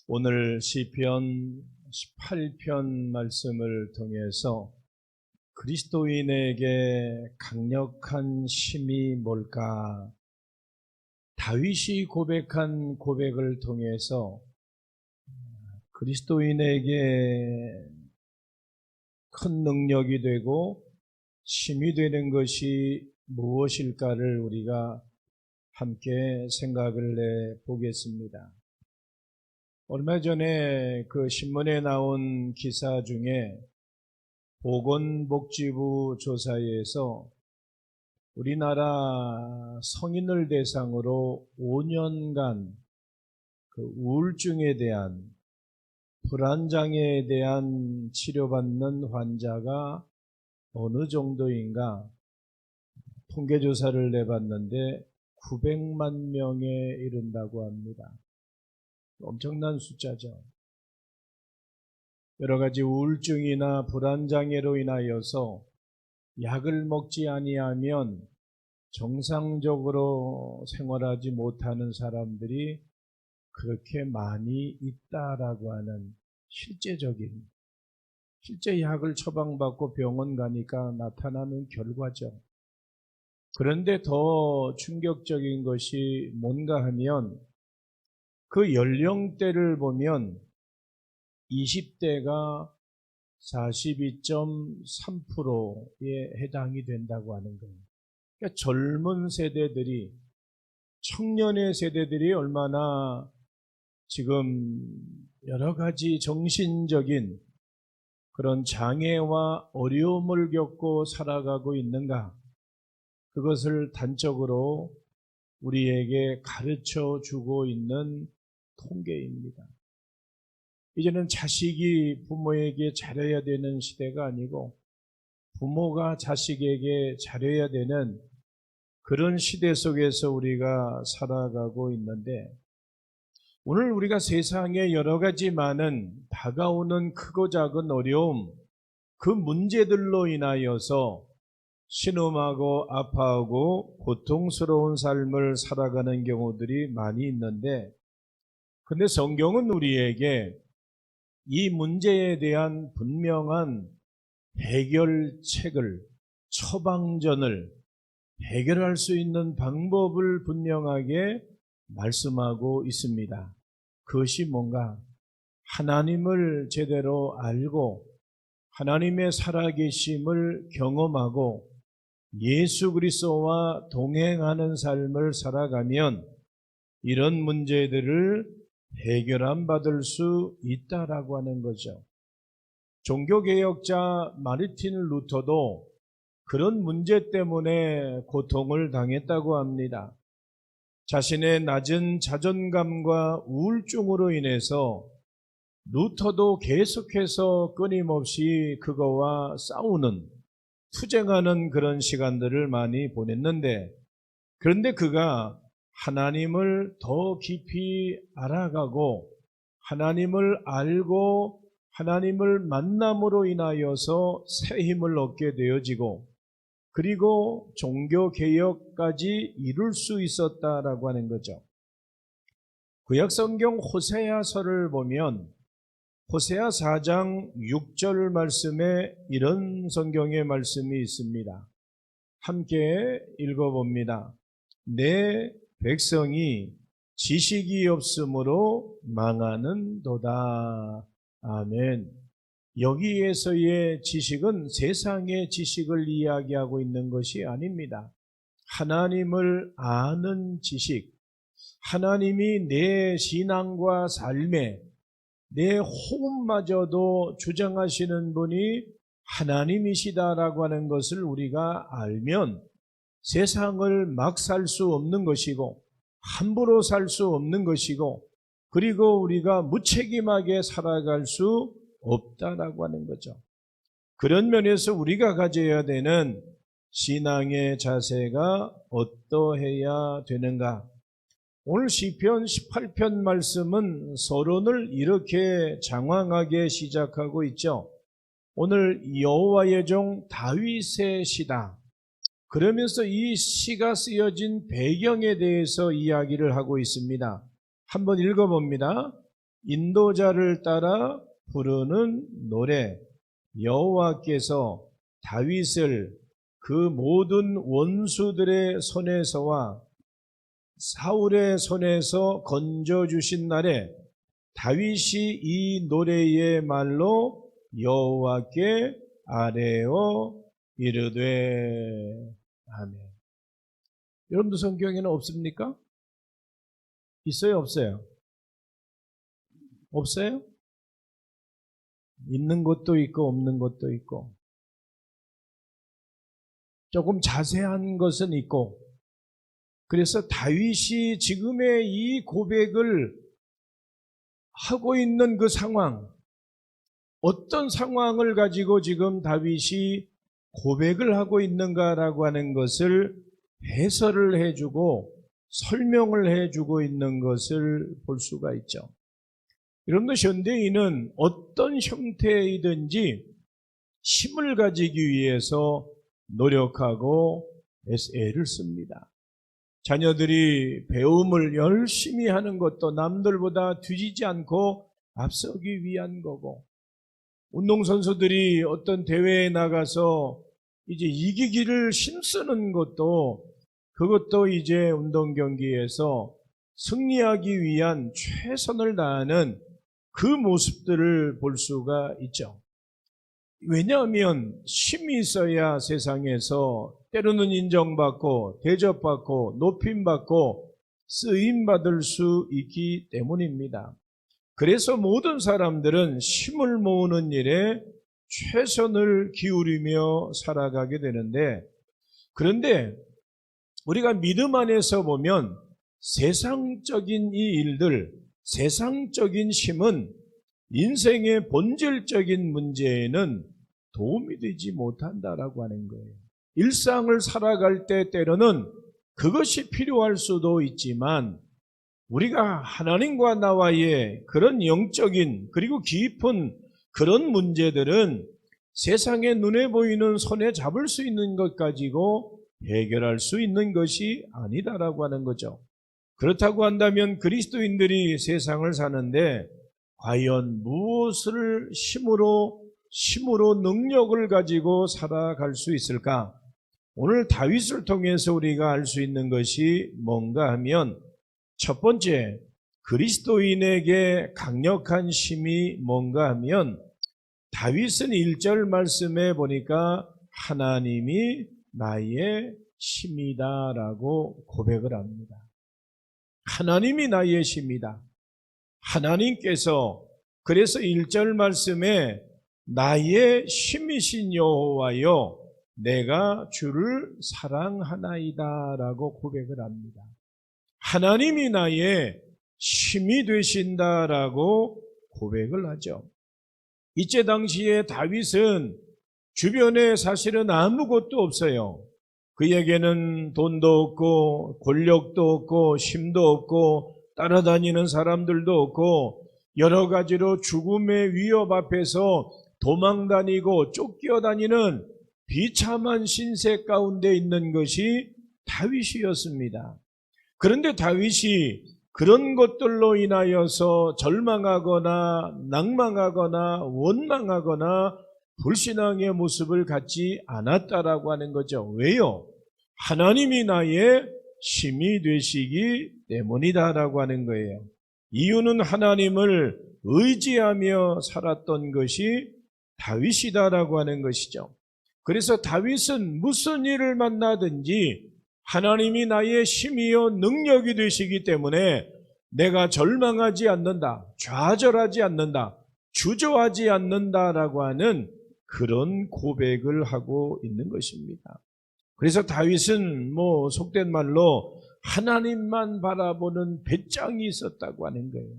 오늘 시편 18편 말씀을 통해서 그리스도인에게 강력한 힘이 뭘까? 다윗이 고백한 고백을 통해서 그리스도인에게 큰 능력이 되고 힘이 되는 것이 무엇일까를 우리가 함께 생각을 해보겠습니다. 얼마 전에 그 신문에 나온 기사 중에 보건복지부 조사에서 우리나라 성인을 대상으로 5년간 그 우울증에 대한, 불안장애에 대한 치료받는 환자가 어느 정도인가 통계조사를 내봤는데 900만 명에 이른다고 합니다. 엄청난 숫자죠. 여러 가지 우울증이나 불안장애로 인하여서 약을 먹지 아니하면 정상적으로 생활하지 못하는 사람들이 그렇게 많이 있다라고 하는 실제 약을 처방받고 병원 가니까 나타나는 결과죠. 그런데 더 충격적인 것이 뭔가 하면 그 연령대를 보면 20대가 42.3%에 해당이 된다고 하는 거예요. 그러니까 젊은 세대들이, 청년의 세대들이 얼마나 지금 여러 가지 정신적인 그런 장애와 어려움을 겪고 살아가고 있는가, 그것을 단적으로 우리에게 가르쳐 주고 있는 통계입니다. 이제는 자식이 부모에게 잘해야 되는 시대가 아니고 부모가 자식에게 잘해야 되는 그런 시대 속에서 우리가 살아가고 있는데, 오늘 우리가 세상에 여러 가지 많은 다가오는 크고 작은 어려움, 그 문제들로 인하여서 신음하고 아파하고 고통스러운 삶을 살아가는 경우들이 많이 있는데, 근데 성경은 우리에게 이 문제에 대한 분명한 해결책을, 처방전을, 해결할 수 있는 방법을 분명하게 말씀하고 있습니다. 그것이 뭔가? 하나님을 제대로 알고 하나님의 살아계심을 경험하고 예수 그리스도와 동행하는 삶을 살아가면 이런 문제들을 해결안 받을 수 있다라고 하는 거죠. 종교개혁자 마르틴 루터도 그런 문제 때문에 고통을 당했다고 합니다. 자신의 낮은 자존감과 우울증으로 인해서 루터도 계속해서 끊임없이 그거와 싸우는, 투쟁하는 그런 시간들을 많이 보냈는데, 그런데 그가 하나님을 더 깊이 알아가고 하나님을 알고 하나님을 만남으로 인하여서 새 힘을 얻게 되어지고, 그리고 종교개혁까지 이룰 수 있었다라고 하는 거죠. 구약성경 호세아서를 보면 호세아 4장 6절 말씀에 이런 성경의 말씀이 있습니다. 함께 읽어봅니다. 내 백성이 지식이 없으므로 망하는도다. 아멘. 여기에서의 지식은 세상의 지식을 이야기하고 있는 것이 아닙니다. 하나님을 아는 지식, 하나님이 내 신앙과 삶에, 내 호흡마저도 주장하시는 분이 하나님이시다라고 하는 것을 우리가 알면 세상을 막 살 수 없는 것이고 함부로 살 수 없는 것이고, 그리고 우리가 무책임하게 살아갈 수 없다라고 하는 거죠. 그런 면에서 우리가 가져야 되는 신앙의 자세가 어떠해야 되는가? 오늘 시편 18편 말씀은 서론을 이렇게 장황하게 시작하고 있죠. 오늘 여호와의 종 다윗의 시다. 그러면서 이 시가 쓰여진 배경에 대해서 이야기를 하고 있습니다. 한번 읽어봅니다. 인도자를 따라 부르는 노래. 여호와께서 다윗을 그 모든 원수들의 손에서와 사울의 손에서 건져주신 날에 다윗이 이 노래의 말로 여호와께 아뢰어 이르되. 아멘. 여러분도 성경에는 없습니까? 있어요, 없어요? 없어요? 있는 것도 있고 없는 것도 있고, 조금 자세한 것은 있고. 그래서 다윗이 지금의 이 고백을 하고 있는 그 상황, 어떤 상황을 가지고 지금 다윗이 고백을 하고 있는가라고 하는 것을 해설을 해주고 설명을 해주고 있는 것을 볼 수가 있죠. 여러분들, 현대인은 어떤 형태이든지 힘을 가지기 위해서 노력하고 애를 씁니다. 자녀들이 배움을 열심히 하는 것도 남들보다 뒤지지 않고 앞서기 위한 거고, 운동선수들이 어떤 대회에 나가서 이제 이기기를 힘쓰는 것도, 그것도 이제 운동 경기에서 승리하기 위한 최선을 다하는 그 모습들을 볼 수가 있죠. 왜냐하면 힘이 있어야 세상에서 때로는 인정받고 대접받고 높임받고 쓰임받을 수 있기 때문입니다. 그래서 모든 사람들은 힘을 모으는 일에 최선을 기울이며 살아가게 되는데, 그런데 우리가 믿음 안에서 보면 세상적인 이 일들, 세상적인 힘은 인생의 본질적인 문제에는 도움이 되지 못한다라고 하는 거예요. 일상을 살아갈 때 때로는 그것이 필요할 수도 있지만, 우리가 하나님과 나와의 그런 영적인 그리고 깊은 그런 문제들은 세상에 눈에 보이는 손에 잡을 수 있는 것 가지고 해결할 수 있는 것이 아니다라고 하는 거죠. 그렇다고 한다면 그리스도인들이 세상을 사는데 과연 무엇을 힘으로 능력을 가지고 살아갈 수 있을까? 오늘 다윗을 통해서 우리가 알 수 있는 것이 뭔가 하면, 첫 번째, 그리스도인에게 강력한 힘이 뭔가 하면, 다윗은 1절 말씀에 보니까 하나님이 나의 힘이다라고 고백을 합니다. 하나님이 나의 힘이다. 하나님께서 그래서 1절 말씀에 나의 힘이신 여호와여 내가 주를 사랑하나이다 라고 고백을 합니다. 하나님이 나의 힘이 되신다라고 고백을 하죠. 이때 당시에 다윗은 주변에 사실은 아무것도 없어요. 그에게는 돈도 없고 권력도 없고 힘도 없고 따라다니는 사람들도 없고, 여러 가지로 죽음의 위협 앞에서 도망다니고 쫓겨다니는 비참한 신세 가운데 있는 것이 다윗이었습니다. 그런데 다윗이 그런 것들로 인하여서 절망하거나 낭망하거나 원망하거나 불신앙의 모습을 갖지 않았다라고 하는 거죠. 왜요? 하나님이 나의 힘이 되시기 때문이다라고 하는 거예요. 이유는 하나님을 의지하며 살았던 것이 다윗이다라고 하는 것이죠. 그래서 다윗은 무슨 일을 만나든지 하나님이 나의 힘이요 능력이 되시기 때문에 내가 절망하지 않는다, 좌절하지 않는다, 주저하지 않는다라고 하는 그런 고백을 하고 있는 것입니다. 그래서 다윗은 속된 말로 하나님만 바라보는 배짱이 있었다고 하는 거예요.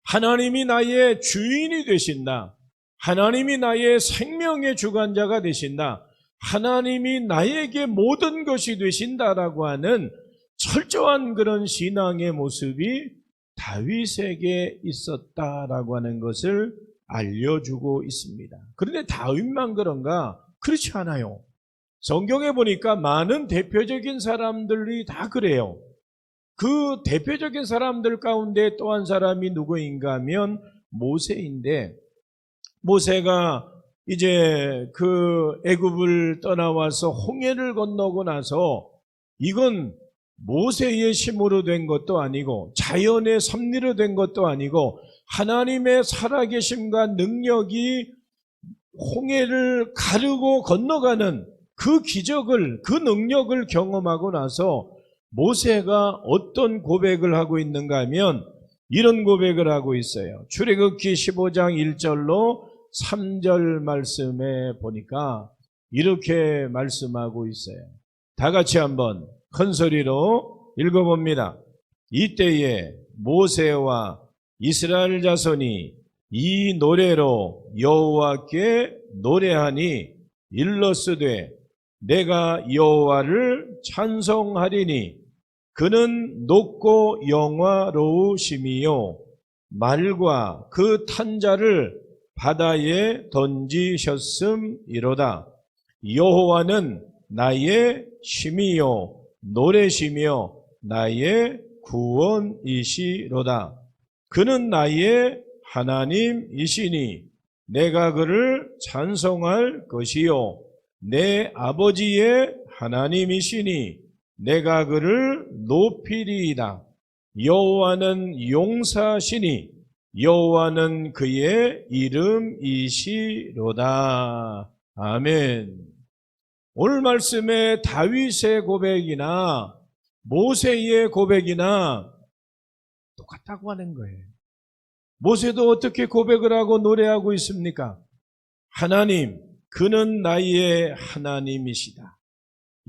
하나님이 나의 주인이 되신다. 하나님이 나의 생명의 주관자가 되신다. 하나님이 나에게 모든 것이 되신다라고 하는 철저한 그런 신앙의 모습이 다윗에게 있었다라고 하는 것을 알려주고 있습니다. 그런데 다윗만 그런가? 그렇지 않아요. 성경에 보니까 많은 대표적인 사람들이 다 그래요. 그 대표적인 사람들 가운데 또 한 사람이 누구인가 하면 모세인데, 모세가 이제 그 애굽을 떠나와서 홍해를 건너고 나서 이건 모세의 힘으로 된 것도 아니고 자연의 섭리로 된 것도 아니고 하나님의 살아계심과 능력이 홍해를 가르고 건너가는 그 기적을, 그 능력을 경험하고 나서 모세가 어떤 고백을 하고 있는가 하면 이런 고백을 하고 있어요. 출애굽기 15장 1절로 3절 말씀에 보니까 이렇게 말씀하고 있어요. 다 같이 한번 큰 소리로 읽어봅니다. 이때에 모세와 이스라엘 자손이 이 노래로 여호와께 노래하니 일러스되 내가 여호와를 찬송하리니 그는 높고 영화로우심이요 말과 그 탄자를 바다에 던지셨음이로다. 여호와는 나의 힘이요 노래시며 나의 구원이시로다. 그는 나의 하나님이시니 내가 그를 찬송할 것이요 내 아버지의 하나님이시니 내가 그를 높이리이다. 여호와는 용사시니 여호와는 그의 이름이시로다. 아멘. 오늘 말씀에 다윗의 고백이나 모세의 고백이나 똑같다고 하는 거예요. 모세도 어떻게 고백을 하고 노래하고 있습니까? 하나님, 그는 나의 하나님이시다.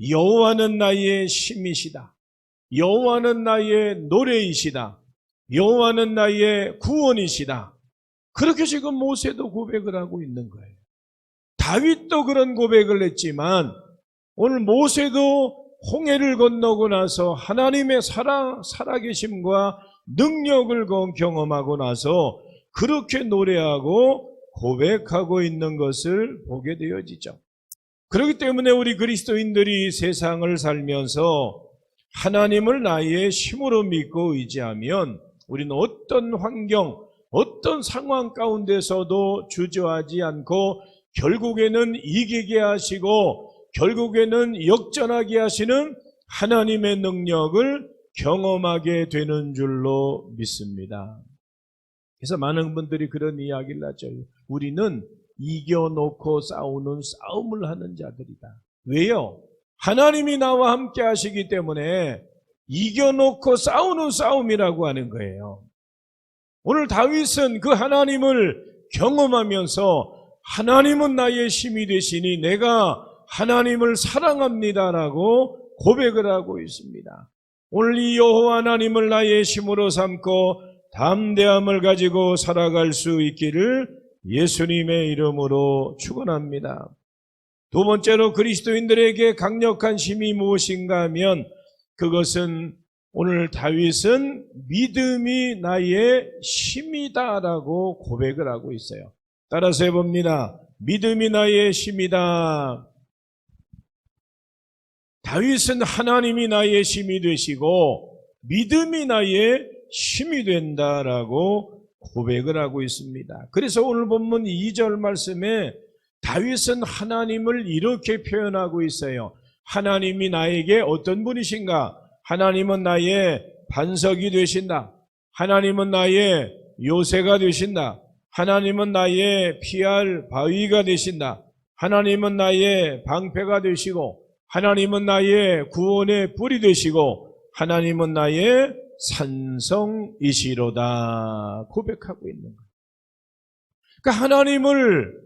여호와는 나의 힘이시다. 여호와는 나의 노래이시다. 여호와는 나의 구원이시다. 그렇게 지금 모세도 고백을 하고 있는 거예요. 다윗도 그런 고백을 했지만 오늘 모세도 홍해를 건너고 나서 하나님의 살아계심과 능력을 경험하고 나서 그렇게 노래하고 고백하고 있는 것을 보게 되어지죠. 그렇기 때문에 우리 그리스도인들이 세상을 살면서 하나님을 나의 힘으로 믿고 의지하면 우리는 어떤 환경, 어떤 상황 가운데서도 주저하지 않고 결국에는 이기게 하시고 결국에는 역전하게 하시는 하나님의 능력을 경험하게 되는 줄로 믿습니다. 그래서 많은 분들이 그런 이야기를 하죠. 우리는 이겨놓고 싸우는 싸움을 하는 자들이다. 왜요? 하나님이 나와 함께 하시기 때문에 이겨놓고 싸우는 싸움이라고 하는 거예요. 오늘 다윗은 그 하나님을 경험하면서 하나님은 나의 힘이 되시니 내가 하나님을 사랑합니다라고 고백을 하고 있습니다. 오늘 이 여호와 하나님을 나의 힘으로 삼고 담대함을 가지고 살아갈 수 있기를 예수님의 이름으로 축원합니다. 두 번째로 그리스도인들에게 강력한 힘이 무엇인가 하면 그것은 오늘 다윗은 믿음이 나의 힘이다라고 고백을 하고 있어요. 따라서 해봅니다. 믿음이 나의 힘이다. 다윗은 하나님이 나의 힘이 되시고 믿음이 나의 힘이 된다라고 고백을 하고 있습니다. 그래서 오늘 본문 2절 말씀에 다윗은 하나님을 이렇게 표현하고 있어요. 하나님이 나에게 어떤 분이신가? 하나님은 나의 반석이 되신다. 하나님은 나의 요새가 되신다. 하나님은 나의 피할 바위가 되신다. 하나님은 나의 방패가 되시고 하나님은 나의 구원의 뿔이 되시고 하나님은 나의 산성이시로다 고백하고 있는 거예요. 그러니까 하나님을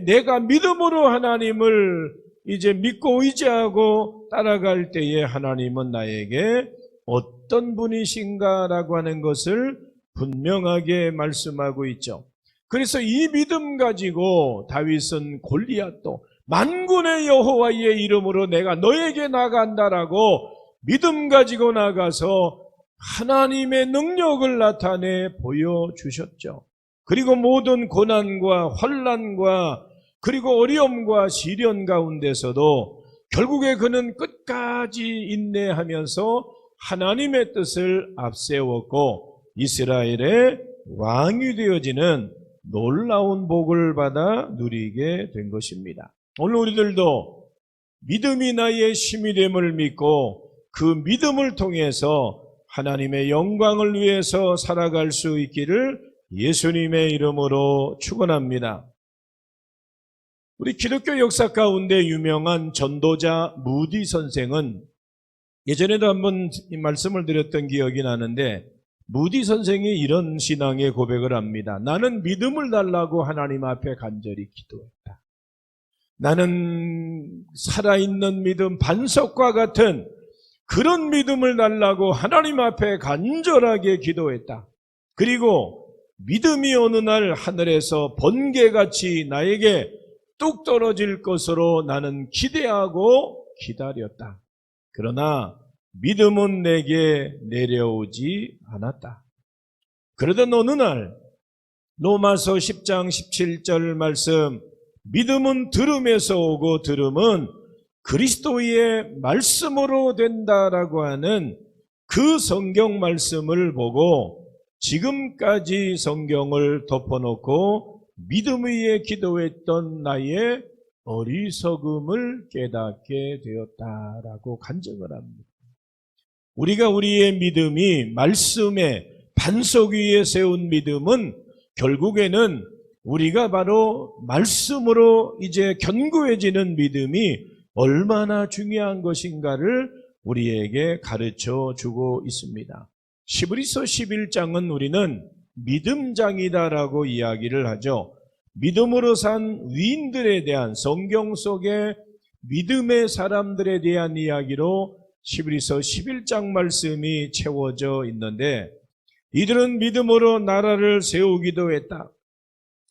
내가 믿음으로 하나님을 이제 믿고 의지하고 따라갈 때에 하나님은 나에게 어떤 분이신가라고 하는 것을 분명하게 말씀하고 있죠. 그래서 이 믿음 가지고 다윗은 골리앗도 만군의 여호와의 이름으로 내가 너에게 나간다라고 믿음 가지고 나가서 하나님의 능력을 나타내 보여주셨죠. 그리고 모든 고난과 환난과 그리고 어려움과 시련 가운데서도 결국에 그는 끝까지 인내하면서 하나님의 뜻을 앞세웠고 이스라엘의 왕이 되어지는 놀라운 복을 받아 누리게 된 것입니다. 오늘 우리들도 믿음이 나의 힘이 됨을 믿고 그 믿음을 통해서 하나님의 영광을 위해서 살아갈 수 있기를 예수님의 이름으로 축원합니다. 우리 기독교 역사 가운데 유명한 전도자 무디 선생은 예전에도 한번 이 말씀을 드렸던 기억이 나는데 무디 선생이 이런 신앙의 고백을 합니다. 나는 믿음을 달라고 하나님 앞에 간절히 기도했다. 나는 살아있는 믿음, 반석과 같은 그런 믿음을 달라고 하나님 앞에 간절하게 기도했다. 그리고 믿음이 어느 날 하늘에서 번개같이 나에게 뚝 떨어질 것으로 나는 기대하고 기다렸다. 그러나 믿음은 내게 내려오지 않았다. 그러던 어느 날 로마서 10장 17절 말씀, 믿음은 들음에서 오고 들음은 그리스도의 말씀으로 된다라고 하는 그 성경 말씀을 보고 지금까지 성경을 덮어놓고 믿음 위에 기도했던 나의 어리석음을 깨닫게 되었다라고 간증을 합니다. 우리가 우리의 믿음이 말씀의 반석 위에 세운 믿음은 결국에는 우리가 바로 말씀으로 이제 견고해지는 믿음이 얼마나 중요한 것인가를 우리에게 가르쳐 주고 있습니다. 히브리서 11장은 우리는 믿음장이다라고 이야기를 하죠. 믿음으로 산 위인들에 대한 성경 속의 믿음의 사람들에 대한 이야기로 히브리서 11장 말씀이 채워져 있는데 이들은 믿음으로 나라를 세우기도 했다.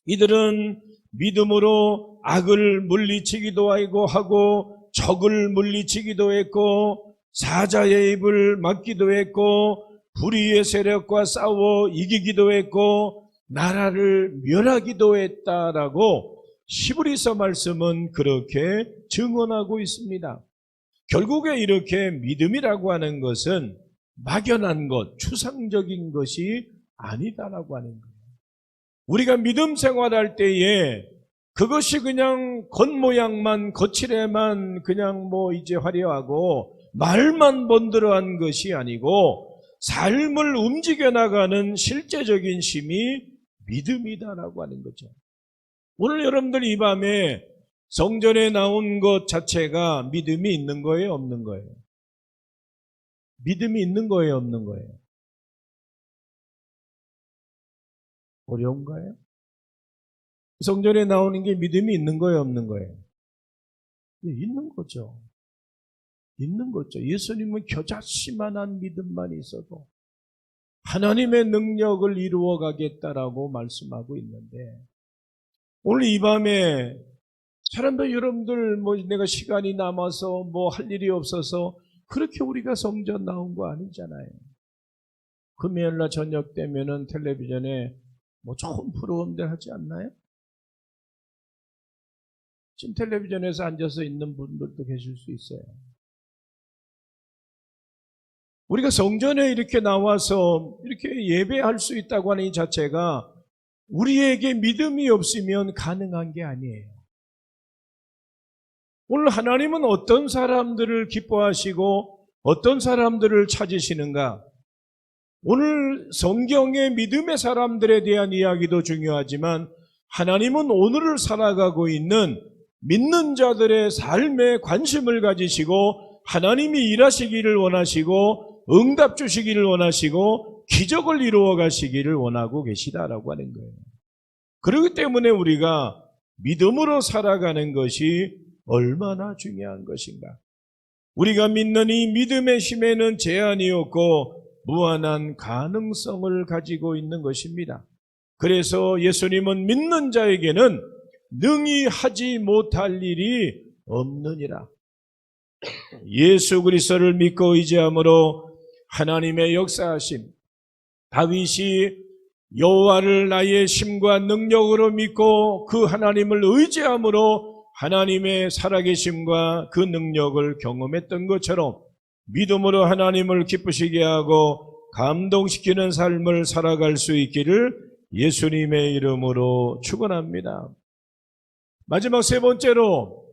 이들은 믿음으로 악을 물리치기도 하고 적을 물리치기도 했고 사자의 입을 막기도 했고 불의의 세력과 싸워 이기기도 했고 나라를 멸하기도 했다라고 히브리서 말씀은 그렇게 증언하고 있습니다. 결국에 이렇게 믿음이라고 하는 것은 막연한 것, 추상적인 것이 아니다라고 하는 거예요. 우리가 믿음 생활할 때에 그것이 그냥 겉모양만, 거칠에만 그냥 이제 화려하고 말만 번들어한 것이 아니고 삶을 움직여 나가는 실제적인 힘이 믿음이다라고 하는 거죠. 오늘 여러분들 이 밤에 성전에 나온 것 자체가 믿음이 있는 거예요, 없는 거예요? 믿음이 있는 거예요, 없는 거예요? 어려운가요? 성전에 나오는 게 믿음이 있는 거예요, 없는 거예요? 예, 있는 거죠. 있는 거죠. 예수님은 겨자씨만한 믿음만 있어도 하나님의 능력을 이루어 가겠다라고 말씀하고 있는데 오늘 이 밤에 사람들 여러분들 내가 시간이 남아서 할 일이 없어서 그렇게 우리가 성전 나온 거 아니잖아요. 금요일날 저녁 되면은 텔레비전에 좋은 프로그램들 하지 않나요? 지금 텔레비전에서 앉아서 있는 분들도 계실 수 있어요. 우리가 성전에 이렇게 나와서 이렇게 예배할 수 있다고 하는 이 자체가 우리에게 믿음이 없으면 가능한 게 아니에요. 오늘 하나님은 어떤 사람들을 기뻐하시고 어떤 사람들을 찾으시는가? 오늘 성경의 믿음의 사람들에 대한 이야기도 중요하지만 하나님은 오늘을 살아가고 있는 믿는 자들의 삶에 관심을 가지시고 하나님이 일하시기를 원하시고 응답 주시기를 원하시고 기적을 이루어 가시기를 원하고 계시다라고 하는 거예요. 그렇기 때문에 우리가 믿음으로 살아가는 것이 얼마나 중요한 것인가. 우리가 믿는 이 믿음의 힘에는 제한이 없고 무한한 가능성을 가지고 있는 것입니다. 그래서 예수님은 믿는 자에게는 능히 하지 못할 일이 없느니라. 예수 그리스도를 믿고 의지함으로 하나님의 역사하심, 다윗이 여호와를 나의 힘과 능력으로 믿고 그 하나님을 의지함으로 하나님의 살아계심과 그 능력을 경험했던 것처럼 믿음으로 하나님을 기쁘시게 하고 감동시키는 삶을 살아갈 수 있기를 예수님의 이름으로 축원합니다. 마지막 세 번째로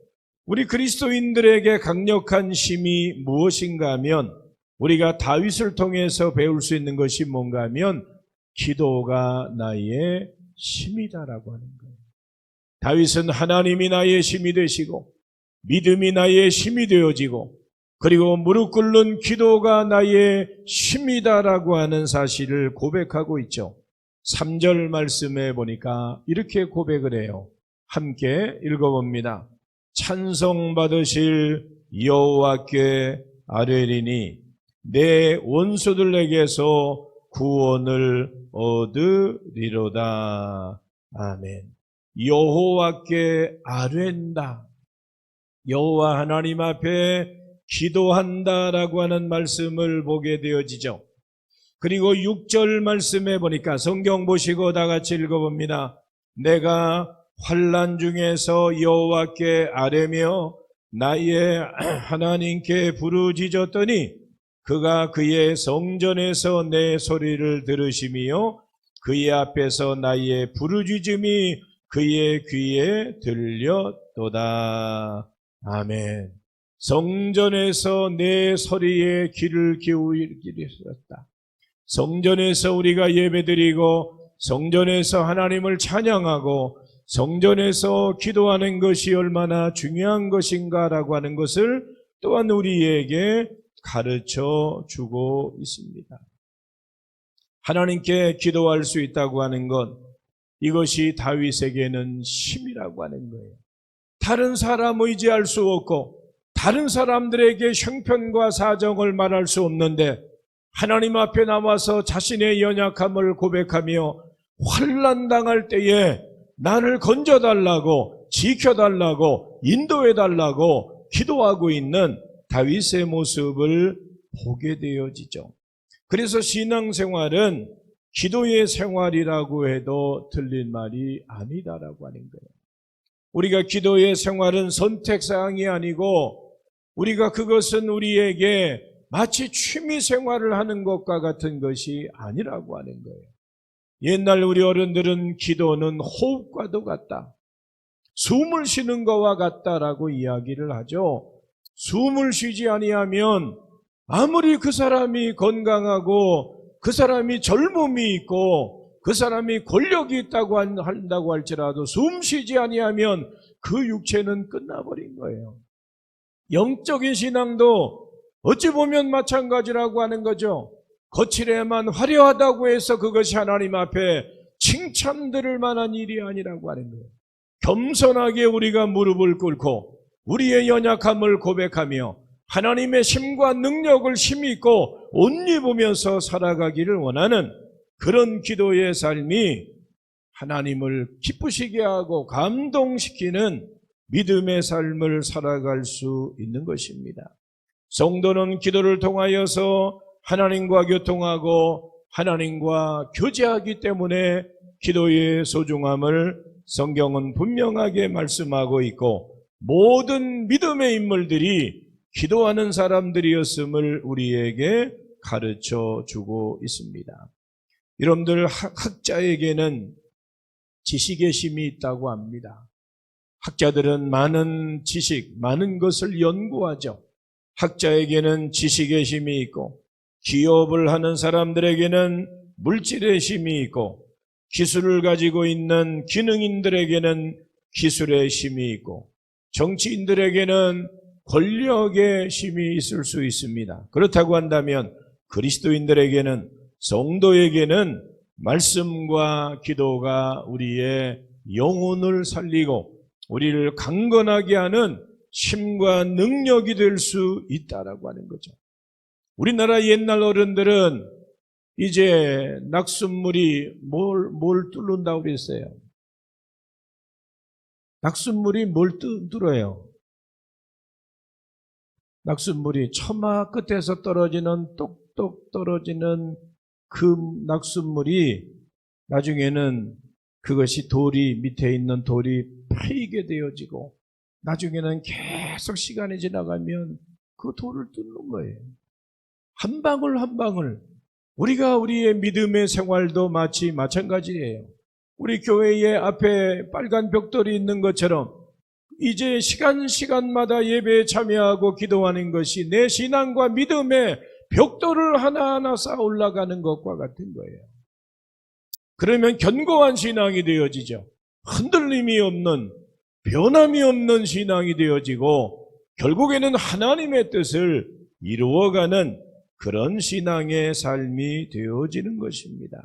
우리 그리스도인들에게 강력한 힘이 무엇인가 하면 우리가 다윗을 통해서 배울 수 있는 것이 뭔가 하면 기도가 나의 힘이다라고 하는 거예요. 다윗은 하나님이 나의 힘이 되시고 믿음이 나의 힘이 되어지고 그리고 무릎 꿇는 기도가 나의 힘이다라고 하는 사실을 고백하고 있죠. 3절 말씀에 보니까 이렇게 고백을 해요. 함께 읽어봅니다. 찬송 받으실 여호와께 아뢰리니 내 원수들에게서 구원을 얻으리로다. 아멘. 여호와께 아뢰는다. 여호와 하나님 앞에 기도한다라고 하는 말씀을 보게 되어지죠. 그리고 6절 말씀에 보니까 성경 보시고 다 같이 읽어봅니다. 내가 환난 중에서 여호와께 아뢰며 나의 하나님께 부르짖었더니 그가 그의 성전에서 내 소리를 들으시며 그의 앞에서 나의 부르짖음이 그의 귀에 들렸도다. 아멘. 성전에서 내 소리에 귀를 기울이셨다. 성전에서 우리가 예배드리고 성전에서 하나님을 찬양하고 성전에서 기도하는 것이 얼마나 중요한 것인가라고 하는 것을 또한 우리에게 가르쳐 주고 있습니다. 하나님께 기도할 수 있다고 하는 것, 이것이 다윗에게는 힘이라고 하는 거예요. 다른 사람 의지할 수 없고 다른 사람들에게 형편과 사정을 말할 수 없는데 하나님 앞에 나와서 자신의 연약함을 고백하며 환난 당할 때에 나를 건져달라고 지켜달라고 인도해달라고 기도하고 있는 다윗의 모습을 보게 되어지죠. 그래서 신앙생활은 기도의 생활이라고 해도 틀린 말이 아니다라고 하는 거예요. 우리가 기도의 생활은 선택사항이 아니고 우리가 그것은 우리에게 마치 취미 생활을 하는 것과 같은 것이 아니라고 하는 거예요. 옛날 우리 어른들은 기도는 호흡과도 같다. 숨을 쉬는 것과 같다라고 이야기를 하죠. 숨을 쉬지 아니하면 아무리 그 사람이 건강하고 그 사람이 젊음이 있고 그 사람이 권력이 있다고 한다고 할지라도 숨 쉬지 아니하면 그 육체는 끝나버린 거예요. 영적인 신앙도 어찌 보면 마찬가지라고 하는 거죠. 거칠에만 화려하다고 해서 그것이 하나님 앞에 칭찬 들을 만한 일이 아니라고 하는 거예요. 겸손하게 우리가 무릎을 꿇고 우리의 연약함을 고백하며 하나님의 힘과 능력을 힘이 있고 옷 입으면서 살아가기를 원하는 그런 기도의 삶이 하나님을 기쁘시게 하고 감동시키는 믿음의 삶을 살아갈 수 있는 것입니다. 성도는 기도를 통하여서 하나님과 교통하고 하나님과 교제하기 때문에 기도의 소중함을 성경은 분명하게 말씀하고 있고 모든 믿음의 인물들이 기도하는 사람들이었음을 우리에게 가르쳐 주고 있습니다. 여러분들 학자에게는 지식의 힘이 있다고 합니다. 학자들은 많은 지식, 많은 것을 연구하죠. 학자에게는 지식의 힘이 있고 기업을 하는 사람들에게는 물질의 힘이 있고 기술을 가지고 있는 기능인들에게는 기술의 힘이 있고 정치인들에게는 권력의 힘이 있을 수 있습니다. 그렇다고 한다면 그리스도인들에게는 성도에게는 말씀과 기도가 우리의 영혼을 살리고 우리를 강건하게 하는 힘과 능력이 될 수 있다라고 하는 거죠. 우리나라 옛날 어른들은 이제 낙숫물이 뭘 뚫는다고 그랬어요? 낙숫물이 뭘 뚫어요? 낙숫물이 처마 끝에서 떨어지는 똑똑 떨어지는 그 낙숫물이 나중에는 그것이 돌이 밑에 있는 돌이 파이게 되어지고 나중에는 계속 시간이 지나가면 그 돌을 뚫는 거예요. 한 방울 한 방울 우리가 우리의 믿음의 생활도 마치 마찬가지예요. 우리 교회의 앞에 빨간 벽돌이 있는 것처럼 이제 시간마다 예배에 참여하고 기도하는 것이 내 신앙과 믿음의 벽돌을 하나하나 쌓아 올라가는 것과 같은 거예요. 그러면 견고한 신앙이 되어지죠. 흔들림이 없는, 변함이 없는 신앙이 되어지고 결국에는 하나님의 뜻을 이루어가는 그런 신앙의 삶이 되어지는 것입니다.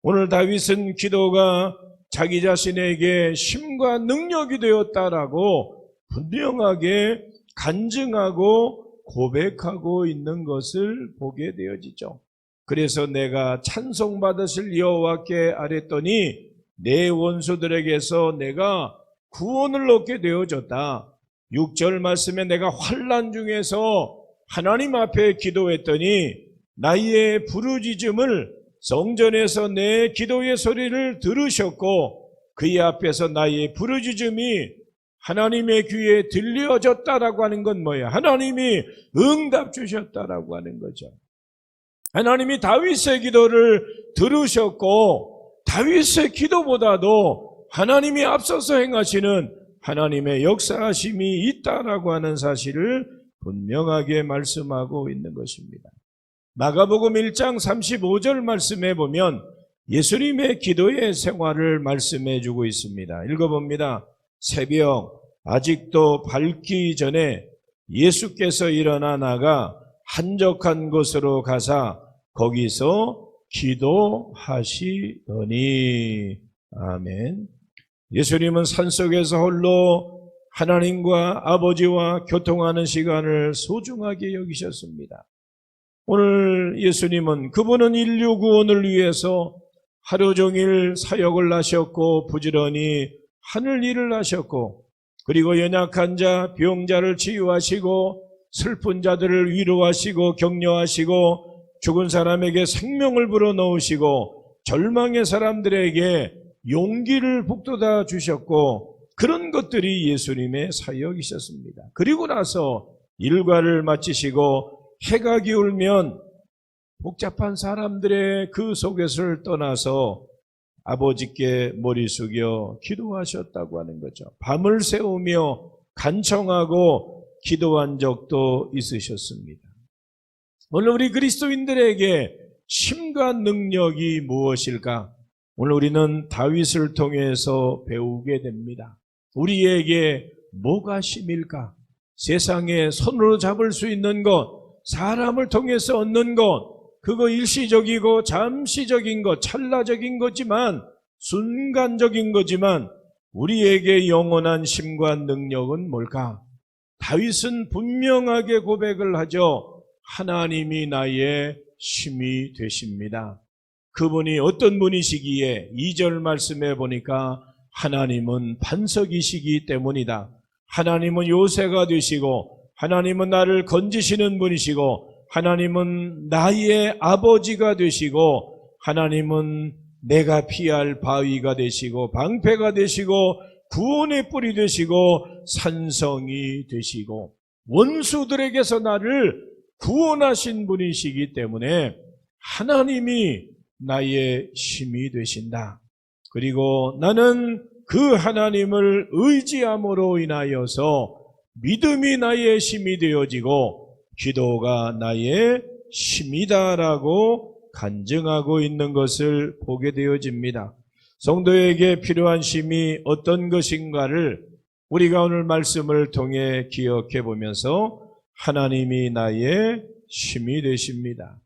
오늘 다윗은 기도가 자기 자신에게 힘과 능력이 되었다라고 분명하게 간증하고 고백하고 있는 것을 보게 되어지죠. 그래서 내가 찬송받으실 여호와께 아뢰더니 내 원수들에게서 내가 구원을 얻게 되어졌다. 6절 말씀에 내가 환난 중에서 하나님 앞에 기도했더니 나의 부르짖음을 성전에서 내 기도의 소리를 들으셨고 그의 앞에서 나의 부르짖음이 하나님의 귀에 들려졌다라고 하는 건 뭐야? 하나님이 응답 주셨다라고 하는 거죠. 하나님이 다윗의 기도를 들으셨고 다윗의 기도보다도 하나님이 앞서서 행하시는 하나님의 역사하심이 있다라고 하는 사실을 분명하게 말씀하고 있는 것입니다. 마가복음 1장 35절 말씀에 보면 예수님의 기도의 생활을 말씀해 주고 있습니다. 읽어봅니다. 새벽 아직도 밝기 전에 예수께서 일어나 나가 한적한 곳으로 가사 거기서 기도하시더니. 아멘. 예수님은 산속에서 홀로 하나님과 아버지와 교통하는 시간을 소중하게 여기셨습니다. 오늘 예수님은 그분은 인류 구원을 위해서 하루 종일 사역을 하셨고 부지런히 하늘 일을 하셨고 그리고 연약한 자, 병자를 치유하시고 슬픈 자들을 위로하시고 격려하시고 죽은 사람에게 생명을 불어넣으시고 절망의 사람들에게 용기를 북돋아 주셨고 그런 것들이 예수님의 사역이셨습니다. 그리고 나서 일과를 마치시고 해가 기울면 복잡한 사람들의 그 속에서를 떠나서 아버지께 머리 숙여 기도하셨다고 하는 거죠. 밤을 새우며 간청하고 기도한 적도 있으셨습니다. 오늘 우리 그리스도인들에게 힘과 능력이 무엇일까? 오늘 우리는 다윗을 통해서 배우게 됩니다. 우리에게 뭐가 힘일까? 세상에 손으로 잡을 수 있는 것, 사람을 통해서 얻는 것, 그거 일시적이고 잠시적인 것, 찰나적인 거지만 순간적인 거지만 우리에게 영원한 힘과 능력은 뭘까? 다윗은 분명하게 고백을 하죠. 하나님이 나의 힘이 되십니다. 그분이 어떤 분이시기에 2절 말씀에 보니까 하나님은 반석이시기 때문이다. 하나님은 요새가 되시고 하나님은 나를 건지시는 분이시고 하나님은 나의 아버지가 되시고 하나님은 내가 피할 바위가 되시고 방패가 되시고 구원의 뿔이 되시고 산성이 되시고 원수들에게서 나를 구원하신 분이시기 때문에 하나님이 나의 힘이 되신다. 그리고 나는 그 하나님을 의지함으로 인하여서 믿음이 나의 힘이 되어지고 기도가 나의 힘이다라고 간증하고 있는 것을 보게 되어집니다. 성도에게 필요한 힘이 어떤 것인가를 우리가 오늘 말씀을 통해 기억해 보면서 하나님이 나의 힘이 되십니다.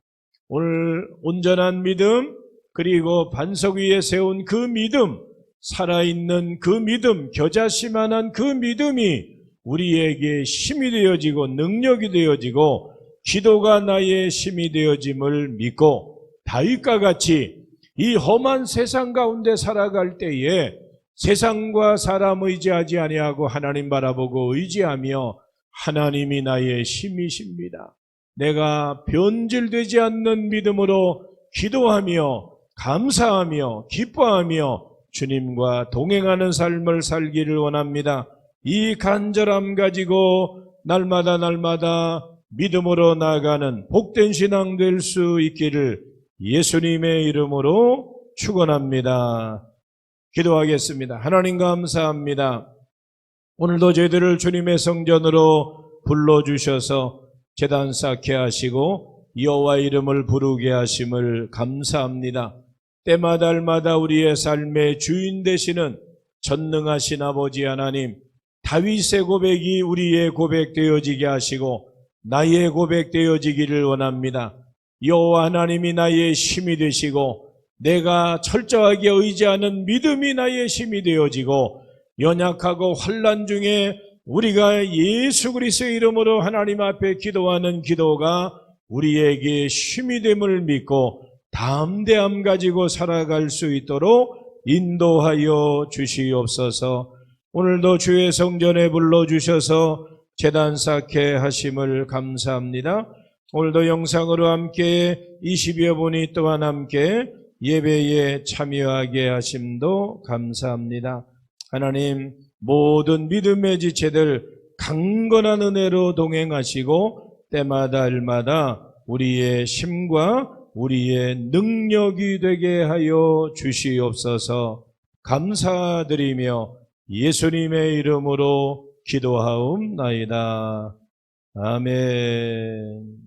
오늘 온전한 믿음 그리고 반석 위에 세운 그 믿음, 살아있는 그 믿음, 겨자씨만한 그 믿음이 우리에게 힘이 되어지고 능력이 되어지고 기도가 나의 힘이 되어짐을 믿고 다윗과 같이 이 험한 세상 가운데 살아갈 때에 세상과 사람 의지하지 아니하고 하나님 바라보고 의지하며 하나님이 나의 힘이십니다. 내가 변질되지 않는 믿음으로 기도하며 감사하며 기뻐하며 주님과 동행하는 삶을 살기를 원합니다. 이 간절함 가지고 날마다 믿음으로 나아가는 복된 신앙 될 수 있기를 예수님의 이름으로 축원합니다. 기도하겠습니다. 하나님 감사합니다. 오늘도 저희들을 주님의 성전으로 불러주셔서 제단 쌓게 하시고 여호와 이름을 부르게 하심을 감사합니다. 때마다 우리의 삶의 주인 되시는 전능하신 아버지 하나님, 다윗의 고백이 우리의 고백되어지게 하시고 나의 고백되어지기를 원합니다. 여호와 하나님이 나의 힘이 되시고 내가 철저하게 의지하는 믿음이 나의 힘이 되어지고 연약하고 환난 중에 우리가 예수 그리스도의 이름으로 하나님 앞에 기도하는 기도가 우리에게 힘이 됨을 믿고 담대함 가지고 살아갈 수 있도록 인도하여 주시옵소서. 오늘도 주의 성전에 불러주셔서 제단 쌓게 하심을 감사합니다. 오늘도 영상으로 함께 20여 분이 또한 함께 예배에 참여하게 하심도 감사합니다. 하나님, 모든 믿음의 지체들 강건한 은혜로 동행하시고 때마다 일마다 우리의 힘과 우리의 능력이 되게 하여 주시옵소서. 감사드리며 예수님의 이름으로 기도하옵나이다. 아멘.